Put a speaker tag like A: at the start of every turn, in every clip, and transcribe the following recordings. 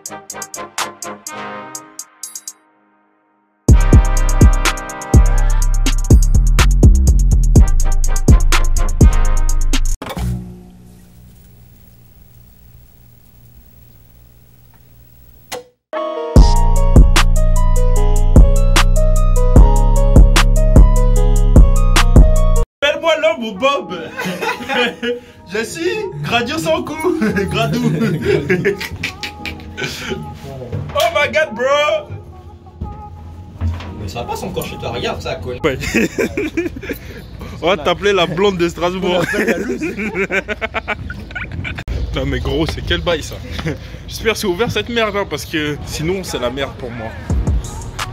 A: Mon Bob. Je suis Gradio sans coup. Gradou. Oh my god, bro.
B: Mais ça passe encore chez toi, regarde ça, quoi.
A: Ouais. On va t'appeler la blonde de Strasbourg. Non mais gros, c'est quel bail ça. J'espère que c'est ouvert cette merde hein, parce que sinon c'est la merde pour moi.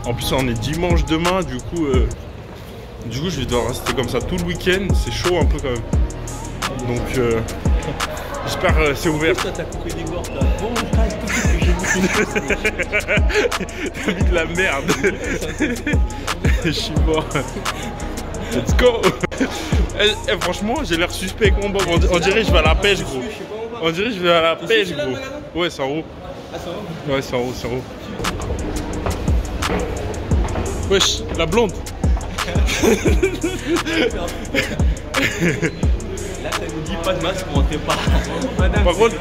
A: En plus on est dimanche demain, du coup je vais devoir rester comme ça tout le week-end. C'est chaud un peu quand même. Donc j'espère que c'est ouvert.
B: T'as coupé des gorges là. Bon,
A: t'as mis de la merde. Je suis mort. Let's go. Franchement j'ai l'air suspect avec mon Bob. On dirait que je vais à la pêche gros. On dirait que je vais à la pêche gros. Ouais c'est en haut.
B: Ah c'est en haut.
A: Ouais c'est en haut, c'est en haut. Wesh, la blonde.
B: Là, ça nous dit pas de masque pour rentrer pas. Madame,
A: par contre,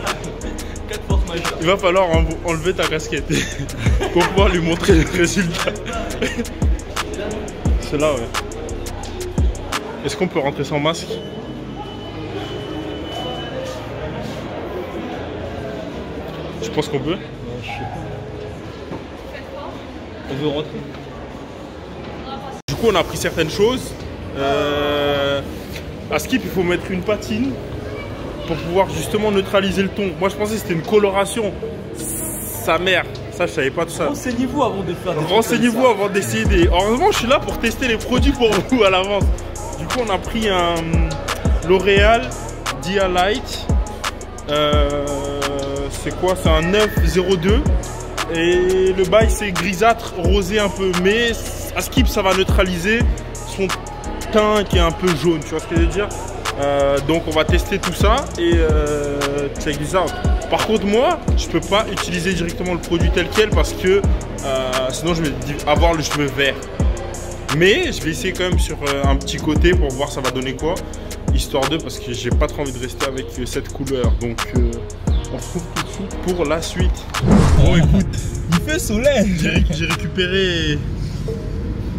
B: 4 forces majeures.
A: il va falloir enlever ta casquette pour pouvoir lui montrer le résultat. C'est là, ouais. Est-ce qu'on peut rentrer sans masque? Tu penses qu'on peut?
B: Je sais pas. On veut rentrer.
A: Du coup, on a appris certaines choses. À skip, il faut mettre une patine pour pouvoir justement neutraliser le ton. Moi, je pensais que c'était une coloration. Sa mère, ça, je savais pas tout ça.
B: Renseignez-vous avant de faire des trucs.
A: Renseignez-vous avant d'essayer des... Heureusement, je suis là pour tester les produits pour vous à l'avance. Du coup, on a pris un L'Oréal Dia Light. C'est quoi? C'est un 902. Et le bail, c'est grisâtre, rosé un peu. Mais à skip, ça va neutraliser son teint qui est un peu jaune. Tu vois ce que je veux dire? Donc, on va tester tout ça et check this out. Par contre, moi, je peux pas utiliser directement le produit tel quel parce que sinon, je vais avoir le cheveu vert. Mais je vais essayer quand même sur un petit côté pour voir ça va donner quoi. Histoire de, parce que j'ai pas trop envie de rester avec cette couleur. Donc, on se retrouve tout de suite pour la suite. Bon, écoute,
B: il fait soleil.
A: J'ai récupéré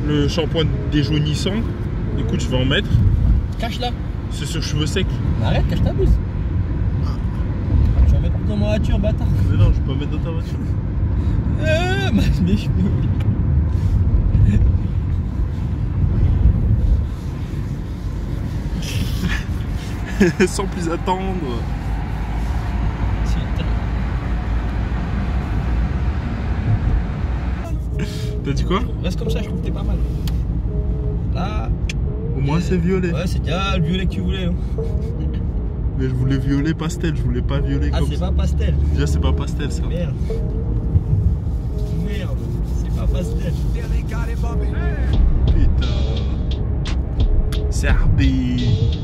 A: le shampoing déjaunissant. Écoute, je vais en mettre.
B: Cache là.
A: C'est sur cheveux secs.
B: Arrête, cache ta blouse. Tu vas mettre dans ma voiture, bâtard.
A: Mais non, je peux pas mettre dans ta voiture.
B: Mes cheveux.
A: Sans plus attendre. T'as dit quoi?
B: Reste comme ça, je trouve que t'es pas mal. Là.
A: Au moins c'est violet.
B: Ouais, c'est déjà le violet que tu voulais. Hein.
A: Mais je voulais violet pastel, je voulais pas violet comme ça.
B: Ah, c'est pas pastel.
A: Déjà, c'est pas pastel ça.
B: Merde. Merde, c'est pas pastel.
A: Putain. Zarbi.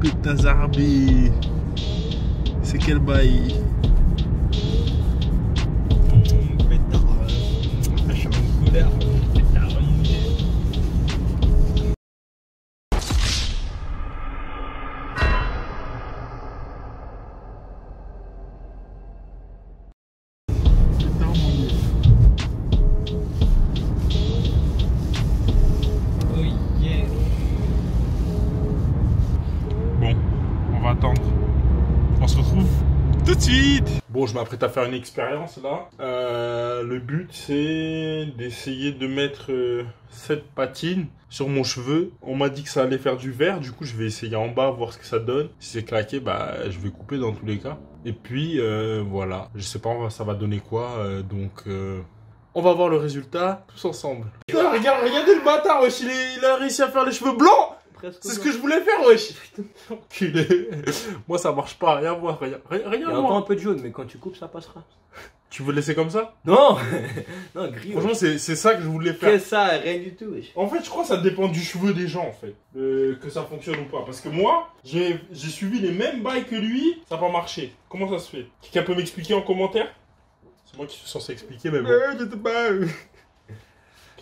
A: Putain, Zarbi. C'est quel bail?
B: Pétard. Je suis en colère. Pétard.
A: Attendre. On se retrouve tout de suite. Bon, je m'apprête à faire une expérience là. Le but c'est d'essayer de mettre cette patine sur mon cheveu. On m'a dit que ça allait faire du vert. Du coup, je vais essayer en bas, voir ce que ça donne. Si c'est claqué, bah je vais couper dans tous les cas. Et puis voilà. Je sais pas ça va donner quoi. On va voir le résultat tous ensemble. Putain, regardez le bâtard, wesh. Il a réussi à faire les cheveux blancs. C'est ce que je voulais faire, wesh. Enculé. Moi, ça marche pas. Rien voir. Rien
B: Il y a encore un peu de jaune, mais quand tu coupes, ça passera.
A: Tu veux laisser comme ça?
B: Non. Non, gris.
A: Franchement, c'est ça que je voulais faire.
B: C'est ça, rien du tout, wesh.
A: En fait, je crois que ça dépend du cheveu des gens, en fait. Que ça fonctionne ou pas. Parce que moi, j'ai suivi les mêmes bails que lui. Ça n'a pas marché. Comment ça se fait? Quelqu'un peut m'expliquer en commentaire? C'est moi qui suis censé expliquer, mais bon.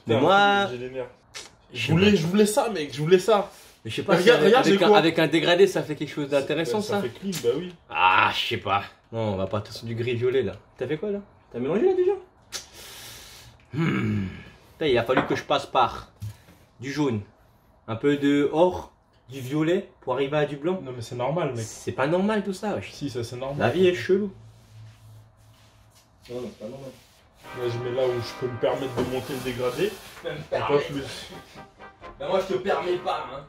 B: Mais moi...
A: J'ai les nerfs. Je voulais ça, mec, je voulais ça.
B: Mais je sais pas,
A: Regarde,
B: avec un dégradé, ça fait quelque chose d'intéressant, ça.
A: Ça fait clean, bah oui.
B: Ah, je sais pas. Non, on va partir sur du gris-violet, là. T'as fait quoi, là? T'as mélangé, là, déjà? Putain, il a fallu que je passe par du jaune, un peu de or, du violet, pour arriver à du blanc.
A: Non, mais c'est normal, mec.
B: C'est pas normal, tout ça, wesh.
A: Si, ça, c'est normal.
B: La vie est chelou. Non, non, c'est pas normal.
A: Là, je mets là où je peux me permettre de monter le dégradé.
B: Ben moi, je te permets pas, hein.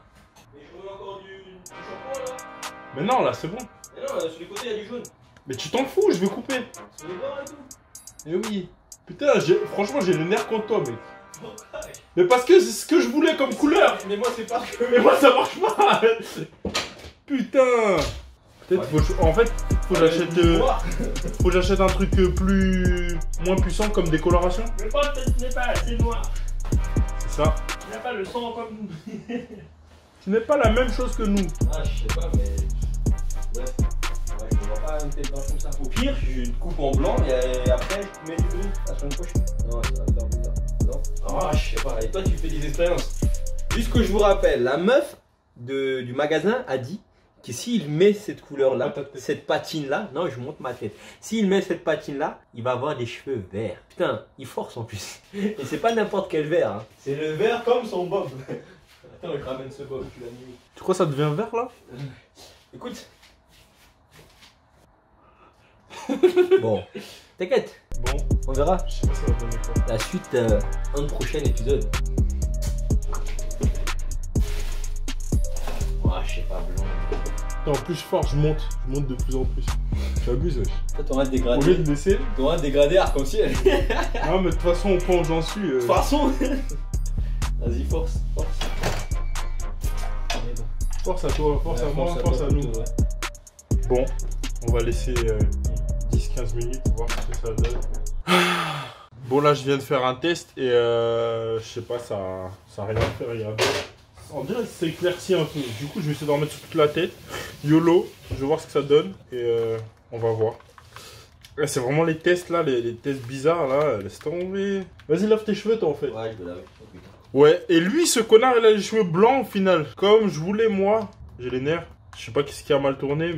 B: Mais je veux encore du shampoing, là.
A: Mais non, là, c'est bon.
B: Mais non, sur les côtés, il y a du jaune.
A: Mais tu t'en fous, je vais couper.
B: Sur les bords et tout.
A: Eh oui. Putain, franchement, j'ai le nerf contre toi, mec. Mais parce que c'est ce que je voulais comme couleur.
B: Mais moi, c'est pas que...
A: Mais moi, ça marche pas. Putain. Peut-être, en fait, faut que j'achète un truc moins puissant comme décoloration.
B: Le pote, ce n'est pas assez noir.
A: C'est ça.
B: Il n'a pas le sang comme nous.
A: Tu n'es pas la même chose que nous.
B: Ah, je sais pas, mais... Bref. Ouais, je ne vois pas une tête blanche comme ça. Au pire, je une coupe en blanc et après, je mets du gris la semaine prochaine. Non, ça va faire bizarre. Non. Ah, je sais pas. Et toi, tu fais des expériences. Juste que je vous rappelle, la meuf du magasin a dit que s'il met cette couleur-là, cette patine-là, non, je monte ma tête. S'il met cette patine-là, il va avoir des cheveux verts. Putain, il force en plus. Et c'est pas n'importe quel vert. Hein. C'est le vert comme son bob. Attends, je ramène ce bob, tu l'as mis.
A: Tu crois que ça devient vert là?
B: Écoute. Bon, t'inquiète.
A: Bon,
B: on verra.
A: Je sais pas si ça va donner quoi.
B: La suite, un prochain épisode. Ah, je sais pas, blanc.
A: En plus, je force, je monte de plus en plus. Tu abuses, wesh.
B: Toi, t'auras un
A: Au
B: dégradé.
A: lieu de laisser.
B: T'auras un dégradé arc-en-ciel.
A: Non, mais de toute façon, au point où j'en suis.
B: De toute façon. Vas-y, force.
A: Force à toi, force à moi, force à nous.
B: Ouais.
A: Bon, on va laisser 10-15 minutes, voir ce que ça donne. Bon, là, je viens de faire un test et je sais pas, ça a rien fait, regarde. On dirait que c'est éclairci un peu. Du coup, je vais essayer d'en mettre sur toute la tête. YOLO, je vais voir ce que ça donne et on va voir. C'est vraiment les tests là, les tests bizarres là, laisse tomber. Vas-y, lave tes cheveux, toi, en fait.
B: Ouais, je vais laver.
A: Ouais, et lui, ce connard, il a les cheveux blancs au final. Comme je voulais, moi. J'ai les nerfs. Je sais pas qu'est-ce qui a mal tourné,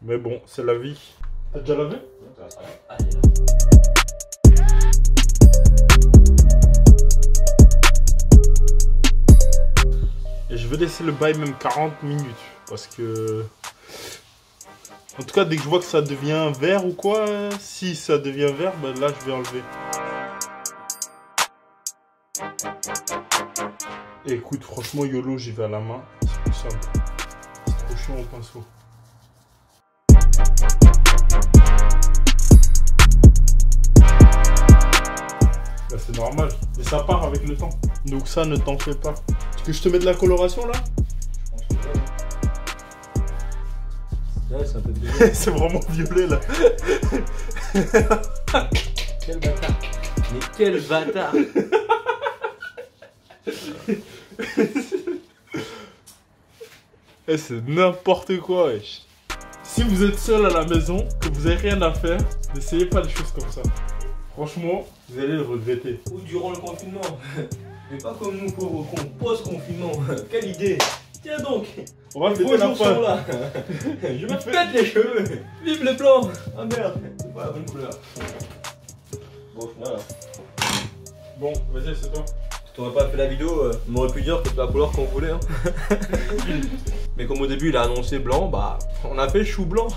A: mais bon, c'est la vie. T'as déjà lavé?
B: Allez, là.
A: Et je vais laisser le bail même 40 minutes. Parce que... En tout cas, dès que je vois que ça devient vert ou quoi, si ça devient vert, ben là, je vais enlever. Et écoute, franchement, YOLO, j'y vais à la main. C'est plus simple. C'est trop chiant au pinceau. Là, c'est normal. Mais ça part avec le temps. Donc ça, ne t'en fais pas. Est-ce que je te mets de la coloration, là?
B: Ouais, c'est un peu violet.
A: C'est vraiment violet, là.
B: Quel bâtard. Mais quel bâtard.
A: Eh, c'est n'importe quoi, wesh. Si vous êtes seul à la maison, que vous avez rien à faire, n'essayez pas des choses comme ça. Franchement, vous allez le regretter.
B: Ou durant le confinement. Mais pas comme nous, pauvres cons. Post-confinement. Quelle idée. Tiens donc.
A: On va
B: les
A: fêter la
B: beaux jours
A: fin.
B: sont là. Je me pète les cheveux. Vive les blancs. Ah merde. C'est pas la bonne couleur. Bon, voilà.
A: Bon, vas-y, c'est toi.
B: Si t'aurais pas fait la vidéo, on aurait pu dire que c'est la couleur qu'on voulait. Hein. Mais comme au début il a annoncé blanc, bah on a fait chou blanc.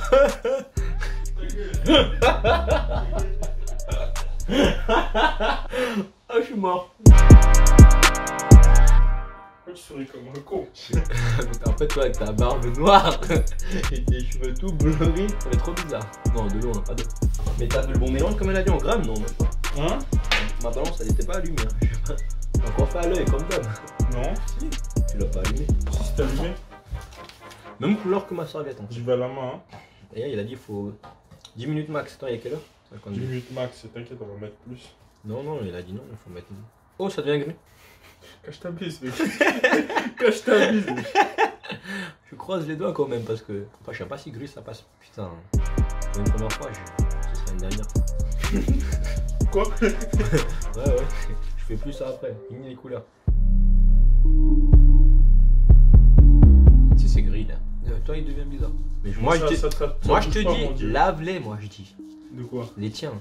B: Ah, je suis mort.
A: Pourquoi tu souris comme un con?
B: En fait, toi avec ta barbe noire et tes cheveux tout bleuris, ça fait trop bizarre. Non, de l'eau, on a pas d'eau. Mais t'as fait le bon mélange comme elle a dit en grammes, non, même pas.
A: Hein?
B: Ma balance, elle était pas allumée. Hein. Je sais pas. T'as encore fait à l'œil comme d'hab.
A: Non.
B: Si. Tu l'as pas allumé.
A: Si c'est allumé.
B: Même couleur que ma serviette. Hein.
A: J'y vais à la main. Hein.
B: D'ailleurs, il a dit il faut 10 minutes max. Attends, il y a quelle heure?
A: 10 minutes max, t'inquiète, on va mettre plus.
B: Non, non, il a dit non, il faut mettre. Oh, ça devient gris.
A: Que je t'abuse, mec. Que je t'abuse, mec.
B: Je croise les doigts quand même parce que. Enfin, je sais pas si gris ça passe. Putain. Pour une première fois, ce sera une dernière fois.
A: Quoi?
B: Ouais. Je fais plus ça après. Fini les couleurs. Si c'est gris là. Toi il devient bizarre. Mais moi je te dis, lave-les moi je dis.
A: De quoi?
B: Les tiens.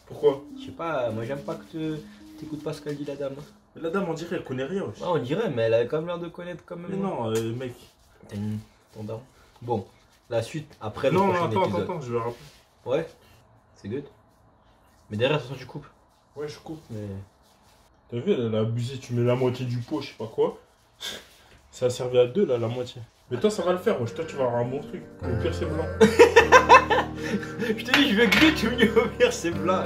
A: Pourquoi?
B: Je sais pas, moi j'aime pas que t'écoutes pas ce qu'elle dit la dame.
A: Mais la dame on dirait elle connaît rien.
B: Ouais, on dirait, mais elle a quand même l'air de connaître quand même.
A: Mais non, mec.
B: Ton daron. Bon, la suite après le
A: non,
B: prochain épisode.
A: Attends, je vais rappeler.
B: Ouais, c'est good. Mais derrière, de toute façon, tu coupes.
A: Ouais, je coupe.
B: Mais...
A: T'as vu, elle a abusé, tu mets la moitié du pot, je sais pas quoi. Ça a servi à deux là, la moitié. Mais toi, ça va le faire, toi, tu vas avoir un bon truc. Au pire, c'est blanc.
B: Je te dis, je veux que tu me au pire, c'est blanc.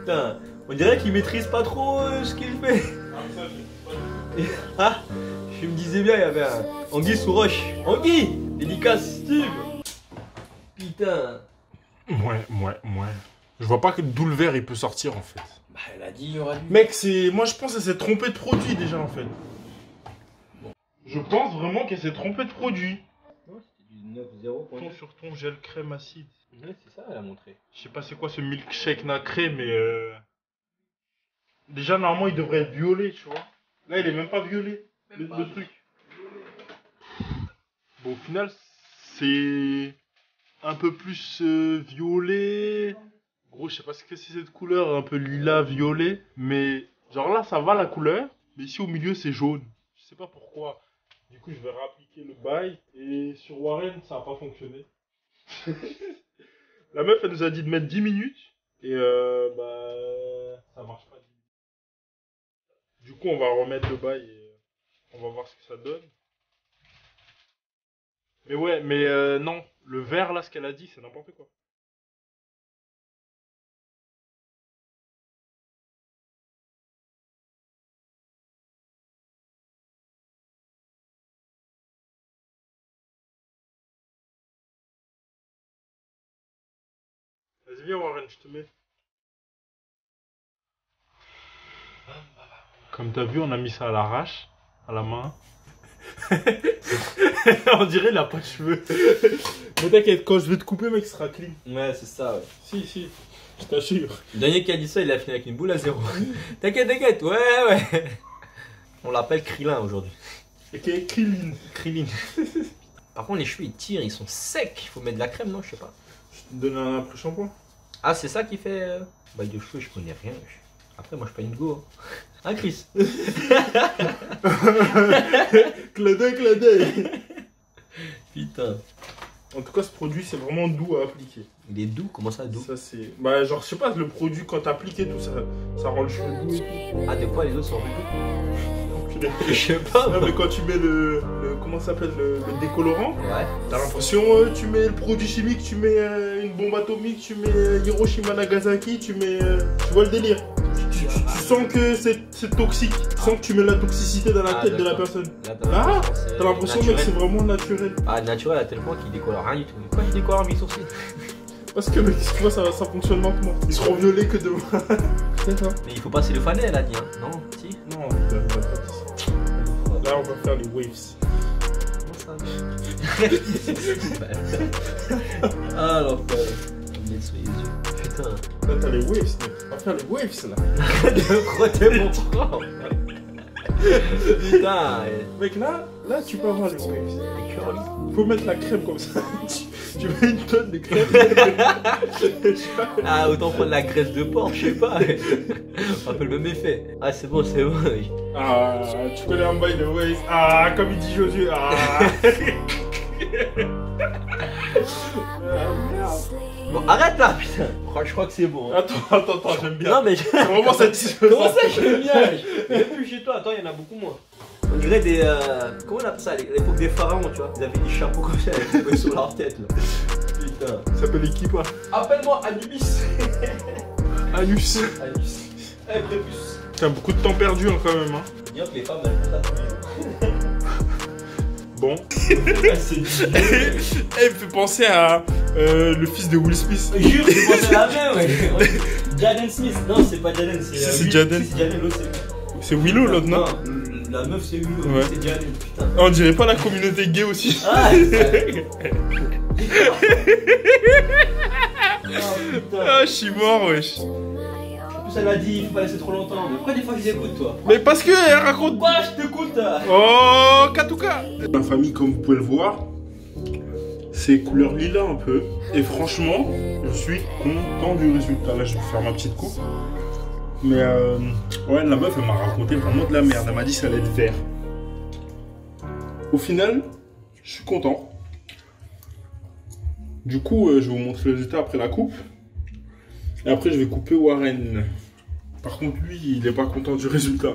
B: Putain, on dirait qu'il maîtrise pas trop ce qu'il fait. Ah, je me disais bien, il y avait un Anguille sous roche. Anguille, dédicace, Steve. Putain.
A: Ouais. Je vois pas d'où le verre il peut sortir en fait.
B: Bah, elle a dit il y aura du...
A: Mec, moi je pense qu'elle s'est trompée de produit déjà en fait. Bon. Je pense vraiment qu'elle s'est trompée de produit.
B: Non, c'était du 9-0.
A: Sur ton gel crème acide.
B: Ouais, c'est ça, elle a montré.
A: Je sais pas c'est quoi ce milkshake nacré, mais déjà normalement il devrait être violet, tu vois. Là il est même pas violet, le truc. Bon, au final c'est un peu plus violet. Gros, je sais pas ce que c'est cette couleur, un peu lilas, violet. Mais genre là ça va la couleur, mais ici au milieu c'est jaune. Je sais pas pourquoi. Du coup je vais réappliquer le bail. Et sur Warren ça a pas fonctionné. La meuf, elle nous a dit de mettre 10 minutes. Et ça marche pas. Du coup, on va remettre le bail et on va voir ce que ça donne. Mais ouais, non. Le vert, là, ce qu'elle a dit, c'est n'importe quoi. Vas-y, viens Warren, je te mets. Comme t'as vu, on a mis ça à l'arrache, à la main. On dirait il a pas de cheveux. Mais t'inquiète, quand je vais te couper, mec, ce sera clean.
B: Ouais, c'est ça, ouais.
A: Si, je t'assure.
B: Le dernier qui a dit ça, il a fini avec une boule à 0. T'inquiète, ouais. On l'appelle Krillin aujourd'hui.
A: Ok, Krillin.
B: Par contre, les cheveux ils tirent, ils sont secs. Il faut mettre de la crème, non? Je sais pas.
A: Je te donne un après-shampoing.
B: Ah, c'est ça qui fait. Bail de cheveux, je connais rien. Après, moi je suis pas une go. Hein, Chris?
A: Clin d'œil.
B: Putain.
A: En tout cas, ce produit, c'est vraiment doux à appliquer.
B: Il est doux? Comment ça, doux?
A: Ça, c'est. Bah, genre, je sais pas, le produit, quand t'appliques et tout, ça rend le cheveu doux et tout.
B: Ah, de quoi les autres sont doux? Je sais pas.
A: Non, mais quand tu mets comment ça s'appelle, le décolorant,
B: ouais.
A: T'as l'impression, tu mets le produit chimique, tu mets une bombe atomique, tu mets Hiroshima Nagasaki, tu mets. Tu vois le délire? Tu sens que c'est toxique. Tu sens que tu mais la toxicité dans la tête de la personne. Là, t'as l'impression que c'est vraiment naturel.
B: Ah, naturel à tel point qu'il décolore rien du tout. Pourquoi il décolore mes sourcils?
A: Parce que mec, tu vois, ça fonctionne lentement. Ils seront violets que demain. C'est ça.
B: Mais il faut passer le fanet, elle a dit, hein. Non? Si?
A: Non, on va pas dire ça. Là, on va faire les waves.
B: Ah, alors, on met sur les yeux. Putain.
A: Là, t'as les waves, mec. On va faire les waves, là.
B: De crotter mon frère. Putain.
A: Mec, là, tu peux avoir les waves. Faut mettre la crème comme ça. Tu mets une tonne de crème.
B: Ah, autant prendre la graisse de porc, je sais pas. Un peu le même effet. Ah, c'est bon.
A: Ah, tu connais un bail de waves. Ah, comme il dit Josué. Ah.
B: Bon, arrête là, putain. Je crois que c'est bon.
A: Hein. Attends, j'aime bien.
B: Non, mais
A: c'est vraiment satisfaisant.
B: Comment ça, j'aime bien? Même plus chez toi. Attends, il y en a beaucoup moins. On dirait des. Comment on appelle ça? À l'époque des pharaons, tu vois. Ils avaient des chapeaux comme ça, avec sur leur tête là. Putain.
A: Ça s'appelle Equipa.
B: Appelle-moi Anubis.
A: Anus.
B: Prépuce.
A: T'as beaucoup de temps perdu hein, quand même. Hein.
B: Bien que les femmes elles font ça tous les jours.
A: Bon. Elle me fait penser à le fils de Will Smith.
B: Jure, j'ai pensé à la même, ouais. Jaden Smith. Non, c'est pas Jaden, c'est
A: Jaden.
B: C'est Jaden, l'autre
A: c'est Willow, l'autre, non?
B: La meuf, c'est Willow,
A: ouais.
B: C'est Jaden, putain.
A: On dirait pas la communauté gay aussi.
B: Ah,
A: Ah, je suis mort, wesh.
B: En plus, elle m'a dit, il faut pas laisser trop longtemps. Mais pourquoi des fois je l'écoute, toi?
A: Mais parce que elle raconte.
B: Pourquoi je t'écoute?
A: Oh, Katouka. Ma famille, comme vous pouvez le voir, c'est couleur lilas un peu. Et franchement, je suis content du résultat. Là, je vais faire ma petite coupe. Mais ouais, la meuf, elle m'a raconté vraiment de la merde. Elle m'a dit que ça allait être vert. Au final, je suis content. Du coup, je vais vous montrer le résultat après la coupe. Et après, je vais couper Warren. Par contre, lui, il n'est pas content du résultat.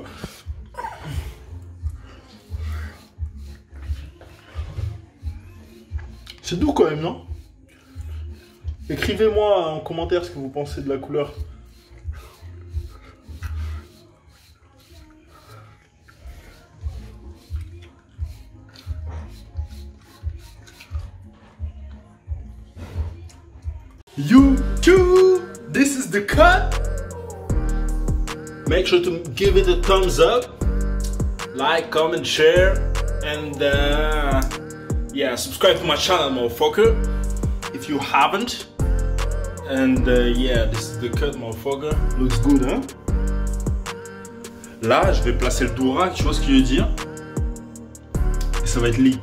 A: C'est doux quand même, non? Écrivez-moi en commentaire ce que vous pensez de la couleur. YouTube, this is the cut. Make sure to give it a thumbs up, like, comment, share, and yeah, subscribe to my channel, motherfucker, if you haven't. And yeah, this is the cut, motherfucker. Looks good, hein? Là, je vais placer le Durac, tu vois ce qu'il veut dire? Et ça va être lit.